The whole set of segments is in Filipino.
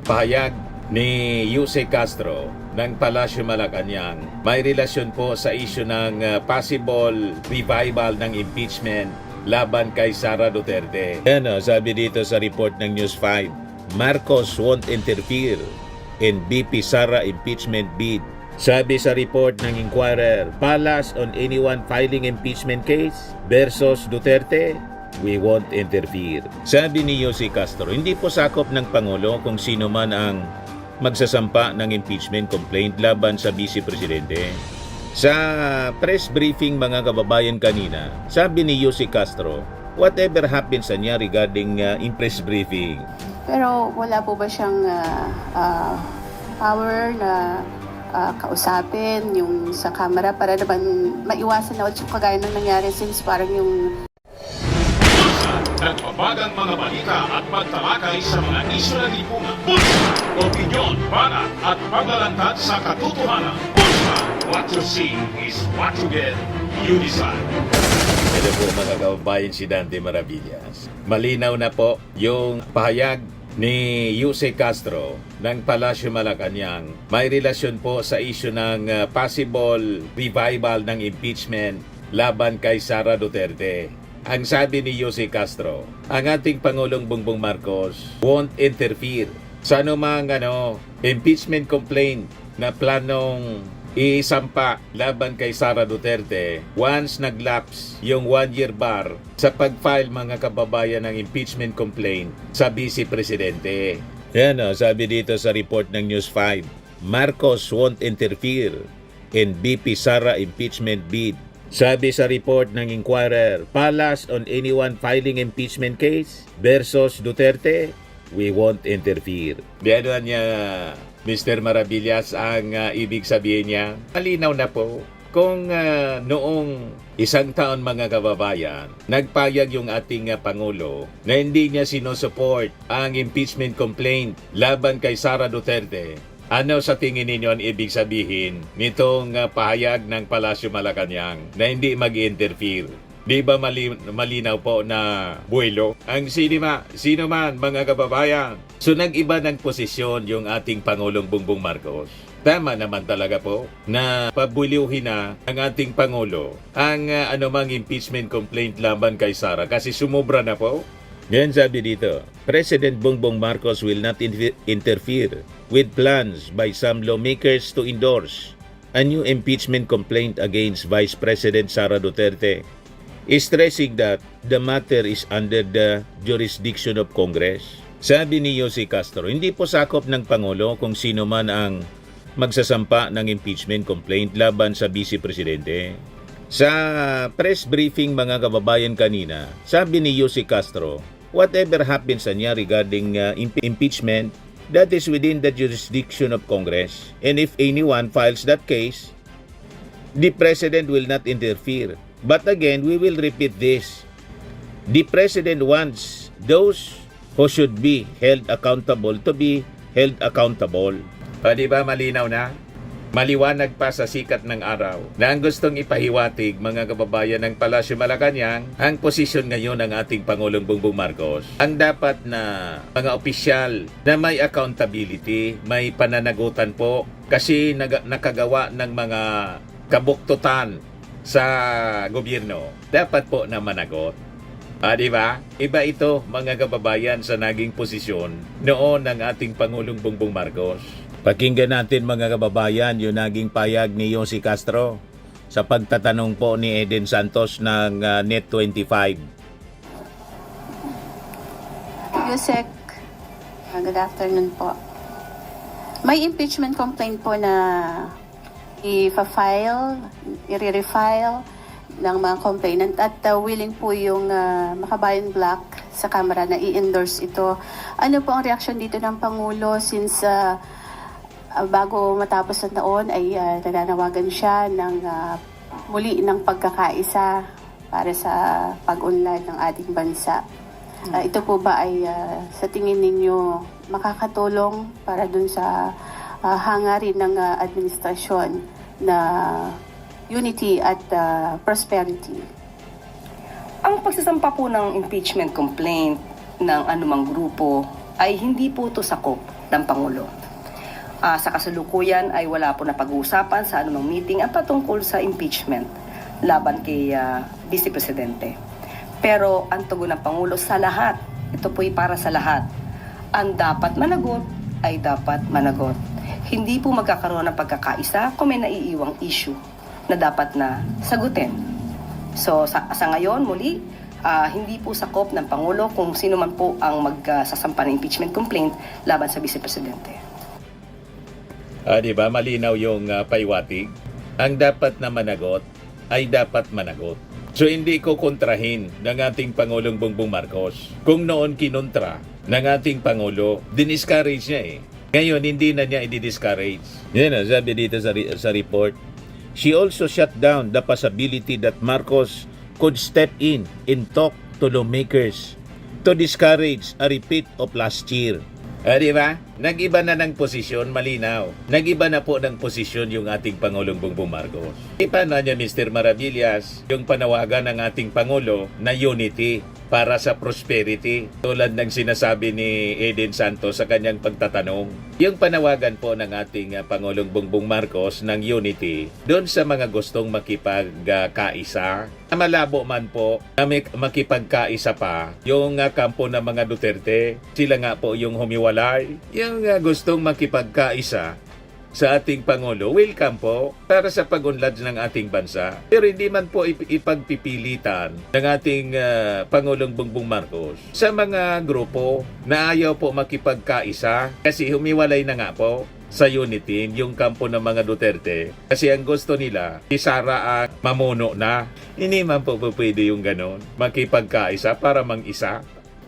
Pahayag ni Jose Castro ng Palasyo Malacanang may relasyon po sa issue ng possible revival ng impeachment laban kay Sara Duterte. Yan sabi dito sa report ng News 5, Marcos won't interfere in BP Sara impeachment bid. Sabi sa report ng Inquirer, Palace on anyone filing impeachment case versus Duterte, we won't interfere. Sabi ni Jose Castro, hindi po sakop ng Pangulo kung sino man ang magsasampa ng impeachment complaint laban sa Vice Presidente. Sa press briefing mga kababayan kanina, sabi ni Jose Castro, whatever happens sa niya regarding press briefing. Pero wala po ba siyang power na kausapin yung sa camera para naman maiwasan na ulit yung kagaya ng nangyari since parang yung nagbabagang mga balita at pagtalakay sa mga isyu ng lipunan. Pulsa, opinyon, banat at paglalantad sa katotohanan. Pulsa, what you see is what you get. You decide. Ito po mga kababayan si Dante Maravillas. Malinaw na po yung pahayag ni Jose Castro ng Palasyo Malacanang. May relasyon po sa issue ng possible revival ng impeachment laban kay Sara Duterte. Ang sabi ni Jose Castro, ang ating Pangulong Bongbong Marcos won't interfere sa anumang impeachment complaint na planong isampa laban kay Sara Duterte once naglaps yung 1-year bar sa pag-file mga kababayan ng impeachment complaint sa Vice Presidente. Yan sabi dito sa report ng News 5, Marcos won't interfere in BP Sara impeachment bid. Sabi sa report ng Inquirer, Palace on anyone filing impeachment case versus Duterte, we won't interfere. Biyado niya Mr. Maravillas ang ibig sabihin niya. Malinaw na po kung noong isang taon mga kababayan, nagpayag yung ating Pangulo na hindi niya sinusupport ang impeachment complaint laban kay Sara Duterte. Ano sa tingin ninyo ang ibig sabihin nitong pahayag ng Palasyo Malacanang na hindi mag-interfere? Di ba malinaw po na buwelo? Ang sino man mga kababayan. So nag-iba ng posisyon yung ating Pangulong Bongbong Marcos. Tama naman talaga po na pabuliuhin na ang ating Pangulo ang anumang impeachment complaint laban kay Sara kasi sumubra na po. Ngayon sabi dito, President Bongbong Marcos will not interfere with plans by some lawmakers to endorse a new impeachment complaint against Vice President Sara Duterte, stressing that the matter is under the jurisdiction of Congress. Sabi ni Jose Castro, hindi po sakop ng Pangulo kung sino man ang magsasampa ng impeachment complaint laban sa Vice Presidente. Sa press briefing mga kababayan kanina, sabi ni Jose Castro, whatever happens sa niya regarding impeachment, that is within the jurisdiction of Congress. And if anyone files that case, the President will not interfere. But again, we will repeat this. The President wants those who should be held accountable to be held accountable. Di ba malinaw na? Maliwanag pa sa sikat ng araw na ang gustong ipahiwatig mga kababayan ng Palasyo Malacanang ang posisyon ngayon ng ating Pangulong Bongbong Marcos. Ang dapat na mga opisyal na may accountability, may pananagutan po kasi nakagawa ng mga kabuktutan sa gobyerno. Dapat po na managot. Di ba? Iba ito mga kababayan sa naging posisyon noon ng ating Pangulong Bongbong Marcos. Pakinggan natin mga kababayan yung naging payag ni Jose Castro sa pagtatanong po ni Eden Santos ng Net25. Yusek, good afternoon po. May impeachment complaint po na i-refile ng mga complainant at willing po yung Makabayan Black sa Kamara na i-endorse ito. Ano po ang reaksyon dito ng Pangulo since bago matapos ang taon ay nananawagan siya ng muli ng pagkakaisa para sa pag-unlad ng ating bansa. Ito po ba ay sa tingin ninyo makakatulong para dun sa hangarin ng administrasyon na unity at prosperity? Ang pagsasampa po ng impeachment complaint ng anumang grupo ay hindi po ito sakop ng Pangulo. Sa kasalukuyan ay wala po na pag-uusapan sa anumang meeting ang patungkol sa impeachment laban kay Vice Presidente. Pero ang tugon ng Pangulo sa lahat, ito po'y para sa lahat, ang dapat managot ay dapat managot. Hindi po magkakaroon ng pagkakaisa kung may naiiwang issue na dapat na sagutin. So sa ngayon muli, hindi po sakop ng Pangulo kung sino man po ang magsasampa ng impeachment complaint laban sa Vice Presidente. Di ba malinaw yung paiwatig? Ang dapat na managot ay dapat managot. So hindi ko kontrahin ng ating Pangulong Bongbong Marcos. Kung noon kinontra ng ating Pangulo, diniscourage niya eh. Ngayon hindi na niya i-discourage. Yan sabi dito sa report. She also shut down the possibility that Marcos could step in and talk to lawmakers to discourage a repeat of last year. Di ba? Nag-iba na ng posisyon, malinaw. Nag-iba na po ng posisyon yung ating Pangulong Bongbong Marcos. Paano niya, Mr. Maravillas, yung panawagan ng ating Pangulo na unity para sa prosperity, tulad ng sinasabi ni Eden Santos sa kanyang pagtatanong. Yung panawagan po ng ating Pangulong Bongbong Marcos ng unity doon sa mga gustong makipagkaisa. Malabo man po na makipagkaisa pa yung kampo ng mga Duterte. Sila nga po yung humiwalay. Yung gustong makipagkaisa sa ating Pangulo, welcome po para sa pag-unlad ng ating bansa. Pero hindi man po ipagpipilitan ng ating Pangulong Bongbong Marcos sa mga grupo na ayaw po makipagkaisa kasi humiwalay na nga po sa unity yung kampo ng mga Duterte. Kasi ang gusto nila, si Sara ang mamuno na. Hindi man po pwede yung ganon. Makipagkaisa para mang-isa.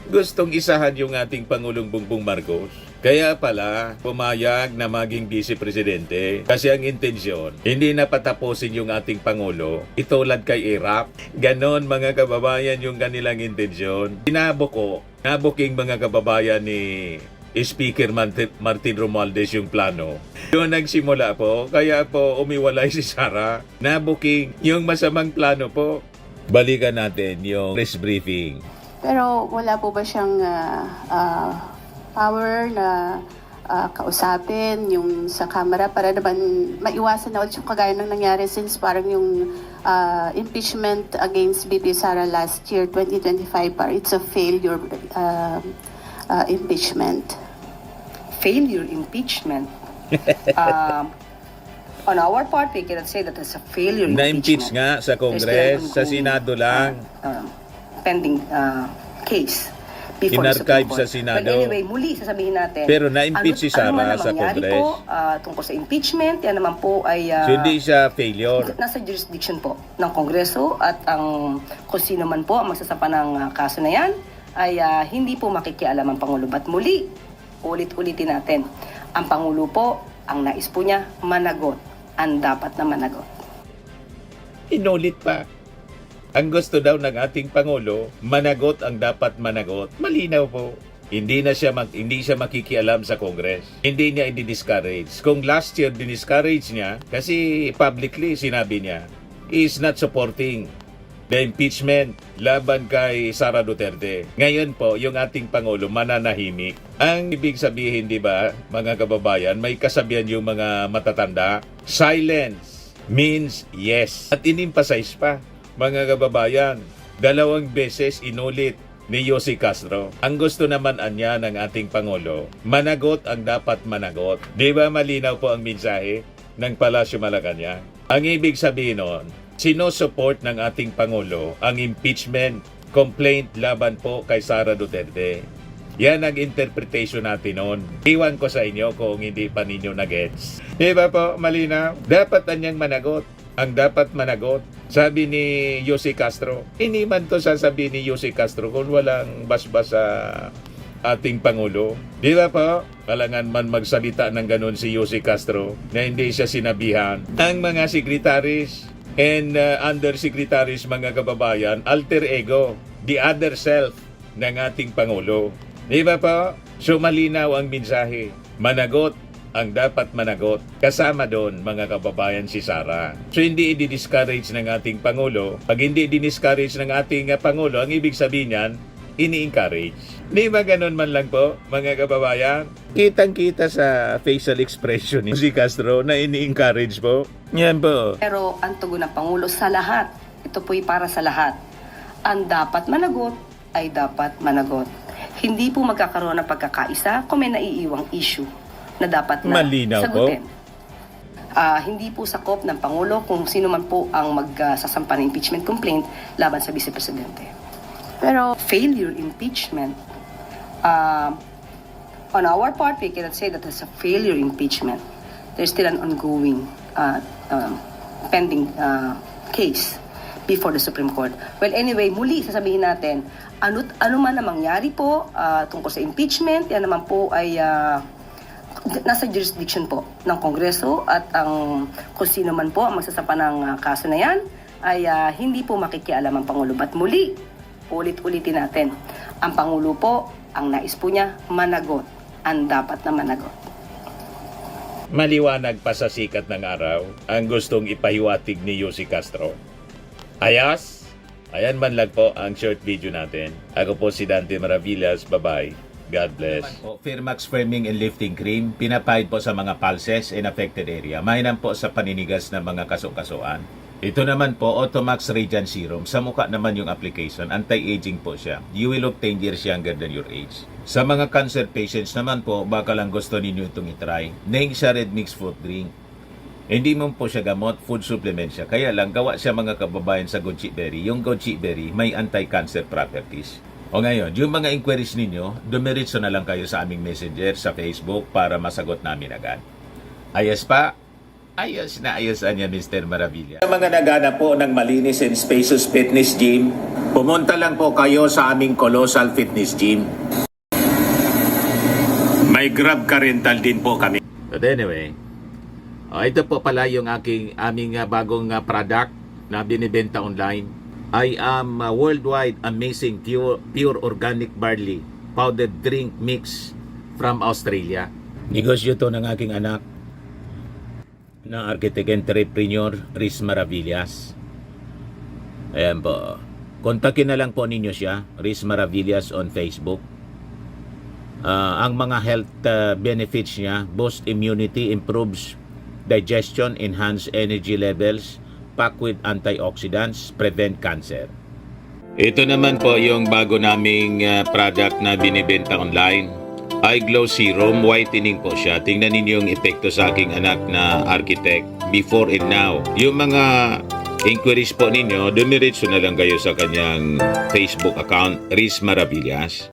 Gustong isahan yung ating Pangulong Bongbong Marcos. Kaya pala, pumayag na maging Vice Presidente kasi ang intensyon, hindi na patapusin yung ating Pangulo, itulad kay Iraq. Ganon mga kababayan yung kanilang intensyon. Nabuking mga kababayan ni Speaker Martin Romualdez yung plano. Doon nagsimula po, kaya po umiwalay si Sara. Nabuking yung masamang plano po. Balikan natin yung press briefing. Pero wala po ba siyang power na kausapin yung sa camera para naman maiwasan na ulit yung kagaya ng nangyari since parang yung impeachment against BP Sara last year, 2025, it's a failure impeachment. Failure impeachment. On our part, we cannot say that it's a failure Na-impeach impeachment. nga sa Congress, sa Senado lang. Pending case before the In-archive Supreme Court. sa Senado. But anyway, muli sasabihin natin. Pero na-impeach si Sara man ang sa mangyari Congress. po, tungkol sa impeachment, yan naman po ay So hindi siya failure. nasa jurisdiction po ng Kongreso at ang kung sino man po ang magsasampa ng kaso na yan ay hindi po makikialam ang Pangulo. But muli, ulit-ulitin natin, ang Pangulo po, ang nais po niya, managot. Ang dapat na managot. Inulit pa. Ang gusto daw ng ating Pangulo, managot ang dapat managot. Malinaw po. Hindi siya makikialam sa Congress. Hindi niya i-discourage. Kung last year diniscourage niya, kasi publicly sinabi niya, he is not supporting the impeachment laban kay Sara Duterte. Ngayon po, yung ating Pangulo mananahimik. Ang ibig sabihin, di ba, mga kababayan, may kasabihan yung mga matatanda, silence means yes. At in-emphasize pa, mga kababayan, 2 beses inulit ni Yossi Castro. Ang gusto naman anya ng ating Pangulo, managot ang dapat managot. Di ba malinaw po ang mensahe ng Palasyo Malacanang? Ang ibig sabihin nun, sinusupport ng ating Pangulo ang impeachment complaint laban po kay Sara Duterte. Yan ang interpretation natin noon. Iwan ko sa inyo kung hindi pa ninyo na-gets. Di ba po, malinaw? Dapat anyang managot. Ang dapat managot. Sabi ni Yossi Castro, hindi man to sasabihin ni Yossi Castro kung walang basbas sa ating Pangulo. Di ba po? Kalangan man magsalita ng ganun si Yossi Castro na hindi siya sinabihan. Ang mga secretaries and undersecretaries, mga kababayan, alter ego, the other self ng ating Pangulo. Di ba po? So malinaw ang mensahe. Managot ang dapat managot. Kasama doon, mga kababayan, si Sara. So hindi i-discourage ng ating Pangulo. Pag hindi i-discourage ng ating Pangulo, ang ibig sabihin niyan, ini-encourage. Di ba ganun man lang po, mga kababayan? Kitang-kita sa facial expression ni si Castro na ini-encourage po. Yan po. Pero ang tugon ng Pangulo sa lahat, ito po'y para sa lahat. Ang dapat managot ay dapat managot. Hindi po magkakaroon ng pagkakaisa kung may naiiwang issue na dapat na Malinaw po. sagutin. Hindi po sakop ng Pangulo kung sino man po ang magsasampa ng impeachment complaint laban sa Vice Presidente. Pero Failure impeachment. On our part, we cannot say that it's a failure impeachment. There's still an ongoing pending case before the Supreme Court. Well, anyway, muli sasabihin natin, ano man ang mangyari po tungkol sa impeachment, yan naman po ay nasa jurisdiction po ng Kongreso at ang kung sino man po ang magsasampa ng kaso na yan ay hindi po makikialam ang Pangulo. But muli, ulit-ulitin natin, ang Pangulo po, ang nais po niya, managot. Ang dapat na managot. Maliwanag pa sa sikat ng araw ang gustong ipahiwatig ni Yussi Castro. Ayos? Ayan man lang po ang short video natin. Ako po si Dante Maravillas. Bye-bye. God bless. Firmax Firming and Lifting Cream, pinapahid po sa mga pulses in affected area. Mainam po sa paninigas ng mga kaso-kasuan. Ito naman po, Automax Radiant Serum. Sa mukha naman yung application, anti-aging po siya. You will look 10 years younger than your age. Sa mga cancer patients naman po, baka lang gusto ninyo itong itry. Nengsa Red Mix Fruit Drink. Hindi mo po siya gamot, food supplement siya. Kaya lang, gawa siya mga kababayan sa goji berry. Yung goji berry may anti-cancer properties. O ngayon, yung mga inquiries ninyo, dumiritso na lang kayo sa aming messenger sa Facebook para masagot namin agad. Ayos pa? Ayos na ayos niya, Mr. Maravilla. Sa mga nagana po ng malinis and spacious fitness gym, pumunta lang po kayo sa aming Colossal Fitness Gym. May Grab car rental din po kami. But anyway, ito po pala yung aming bagong product na binibenta online. I am worldwide amazing pure organic barley powdered drink mix from Australia. Negosyo to ng aking anak na architect entrepreneur Riz Maravillas. Ayan po. Kontakin na lang po ninyo siya, Riz Maravillas on Facebook. Ang mga health benefits niya, boost immunity, improves digestion, enhance energy levels, packed with antioxidants, prevent cancer. Ito naman po yung bago naming product na binibenta online. Eye Glow Serum, whitening po siya. Tingnan ninyo yung epekto sa aking anak na architect before and now. Yung mga inquiries po ninyo, dumiretso na lang kayo sa kanyang Facebook account, Riz Maravillas.